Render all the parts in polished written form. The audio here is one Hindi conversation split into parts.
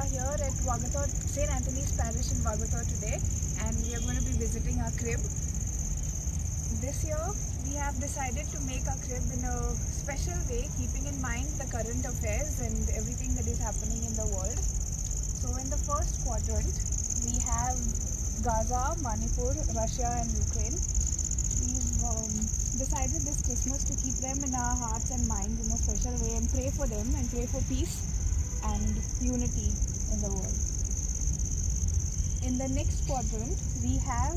are here at Wagator, St. Anthony's Parish in Wagator today, and we are going to be visiting our crib. This year we have decided to make our crib in a special way, keeping in mind the current affairs and everything that is happening in the world. So in the first quadrant we have Gaza, Manipur, Russia and Ukraine. We've decided this Christmas to keep them in our hearts and minds in a special way and pray for them and pray for peace and unity in the world. In the next quadrant, we have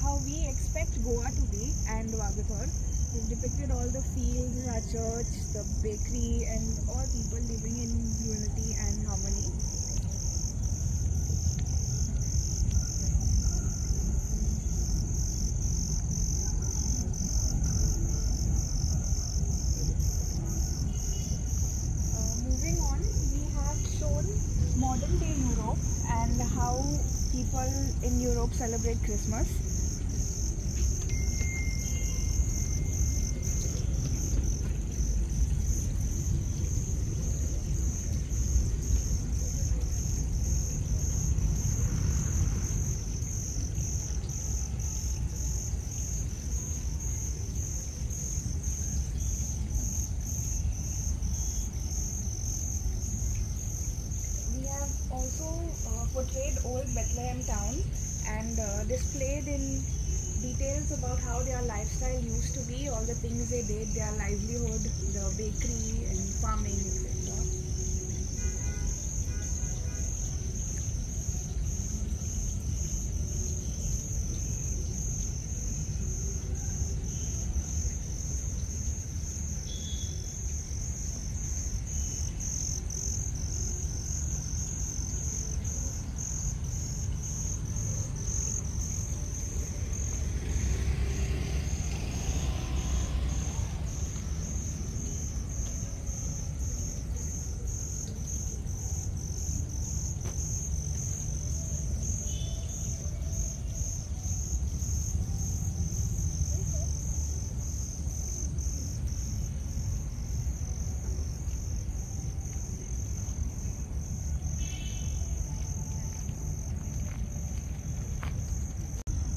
how we expect Goa to be and Wagator. We've depicted all the fields, our church, the bakery and all people living in unity and harmony. Modern day Europe and how people in Europe celebrate Christmas. Also portrayed old Bethlehem town and displayed in details about how their lifestyle used to be, all the things they did, their livelihood, the bakery and farming, etc.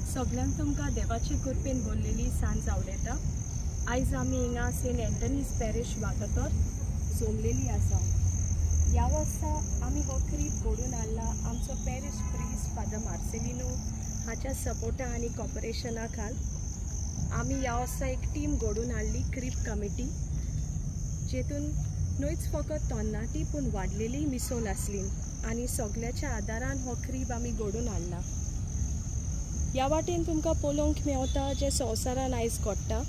सगळ्यांक तुमकां देवाचे कृपेन भरलेली सांज आवडेता. आयज आमी हिंगा सेंट एंटनीज पॅरिश वागातोर जमलेली आसा. ह्या वर्सा आमी हो क्रीब घडोवन हाडला आमचो पॅरिश प्रीस्ट फादर मार्सेलिनो हाच्या सपोर्टा आनी कॉपरेशना खाल. आमी ह्या वर्सा एक टीम घडोवन हाडली क्रीब कमिटी, जेतून न्हूच फकत तरणाटी पूण वाडलेली मिसोल आसली आनी सगळ्याच्या आदारान हो क्रीब आमी घडोवन हाडला. ह्या वाटेन तुमकां पळोवंक मेवता जे संवसारान आयज घडटा.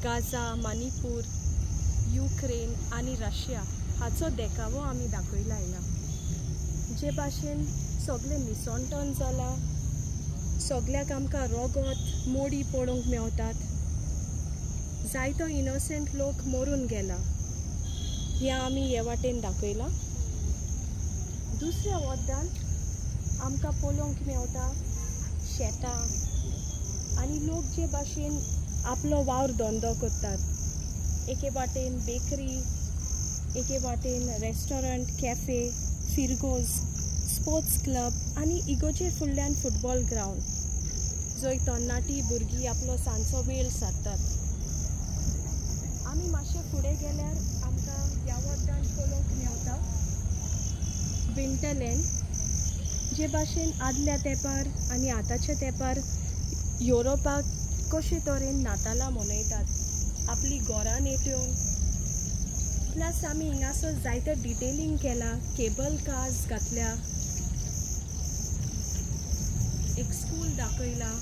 गाजा, मणिपूर, युक्रेन आनी रशिया हाचो देखावो आमी दाखयला हिंगा. जे भाशेन सगळे मिसोंटन जाला, सगळ्याक आमकां रोगत मोडी पळोवंक मेवतात. जायतो इनोसेंट लोक मरून गेला, हें आमी हे वाटेन दाखयला. दुसऱ्या वद्दान आमकां पळोवंक मेवता शेतां आनी लोक जे भाशेन आपलो वावर धंदो करतात. एके वाटेन बेकरी, एके वाटेन रेस्टॉरंट, कॅफे, फिरगोज, स्पोर्ट्स क्लब आनी इगोचे फुडल्यान फुटबॉल ग्रावंड, जंय तरणाटी भुरगीं आपलो सांजचो वेळ सारतात. आमी मातशे फुडें गेल्यार आमकां ह्या वद्दान पळोवंक मेवता विंटरलँड, जे भाशेन आदल्या तेंपार आनी आतांच्या तेंपार युरोपाक कशे तरेन नातालां मनयतात, आपली घरां नेट्योवन. प्लस आमी हिंगासर जायतें डिटेलिंग केलां, केबल कार्स घातल्या, एक स्कूल दाखयला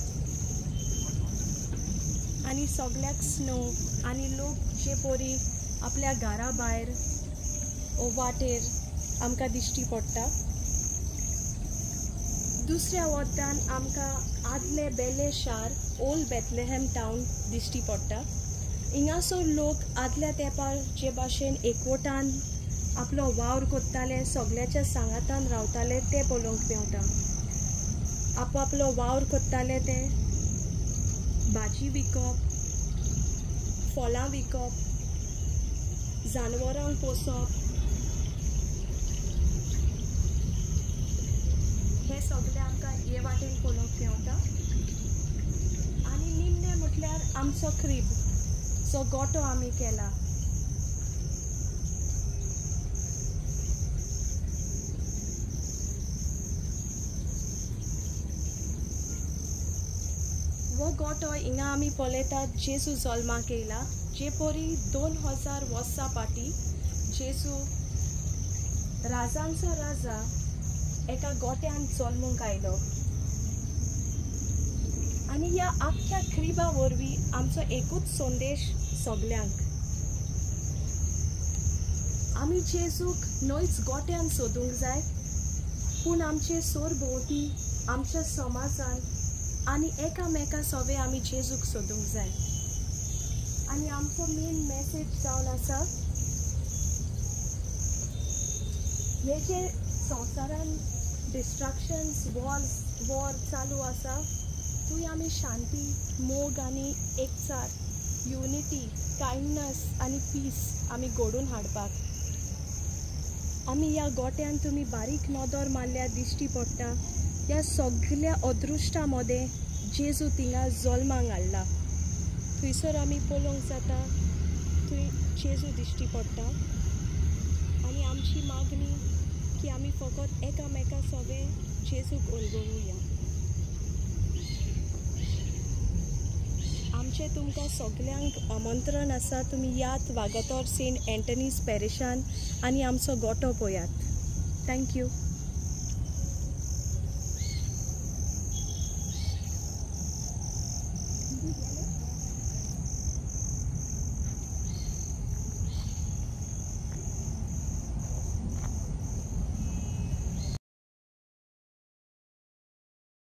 आनी सगळ्याक स्नो आनी लोक जे पोरी आपल्या घरा भायर ओ वाटेर आमकां दिश्टी पडटा. दुसऱ्या वद्दान आमकां आदले बेले शार ओल्ड बेथलेहेम टावन दिश्टी पडटा. हिंगासर लोक आदल्या तेंपार जे भाशेन एकवटान आपलो वावर कोत्ताले, सगळ्याच्या सांगातान रावताले ते पळोवंक मेवता. आपलो वावर कोत्ताले ते भाजी विकप, फळां विकप, जानवरांक पोसप, हे सगळे आमकां हे वाटेन पळोवंक मेवता. आनी निमणे म्हटल्यार आमचो क्रीब जो गोठो आमी केला. वो गोठो हिंगा आमी पळयतात जेजू जल्माक येयला. जे परी 2000 वर्सां फाटीं जेजू राजांचो राजा एका गोट्यान जल्मूंक आयलो. आनी ह्या आख्ख्या क्रिबा वरवीं आमचो एकूच संदेश सगल्यांक. आमी जेजूक न्हयच गोट्यान सोदूंक जाय, पूण आमचे सोरभोंवती आमच्या समाजान आनी एकामेका सवे आमी जेजूक सोदूंक जाय. आनी आमचो मेन मेसेज जावन आसा हे जे संवसारान डिस्ट्रक्शन्स वॉर चालू आसा थंय आमी शांती, मोग आनी एकचार, युनिटी, कायंडनेस आनी पीस आमी घडोवन हाडपाक. आमी ह्या गोट्यान तुमी बारीक नदर मारल्यार दिश्टी पडटा ह्या सगळ्या अदृश्टा मदें जेजू थिंगा जल्माक हाडला. थंयसर आमी पळोवंक जाता थंय जेजू दिश्टी पडटा. आनी आमची मागणी की आमी फकत एकामेका सवे जेजूक उलगडुया. आमचें तुमकां सगल्यांक आमंत्रण आसा, तुमी यात वागातोर सेंट एंटनीज पॅरिशान आनी आमचो गोठो पळयात. थँक्यू.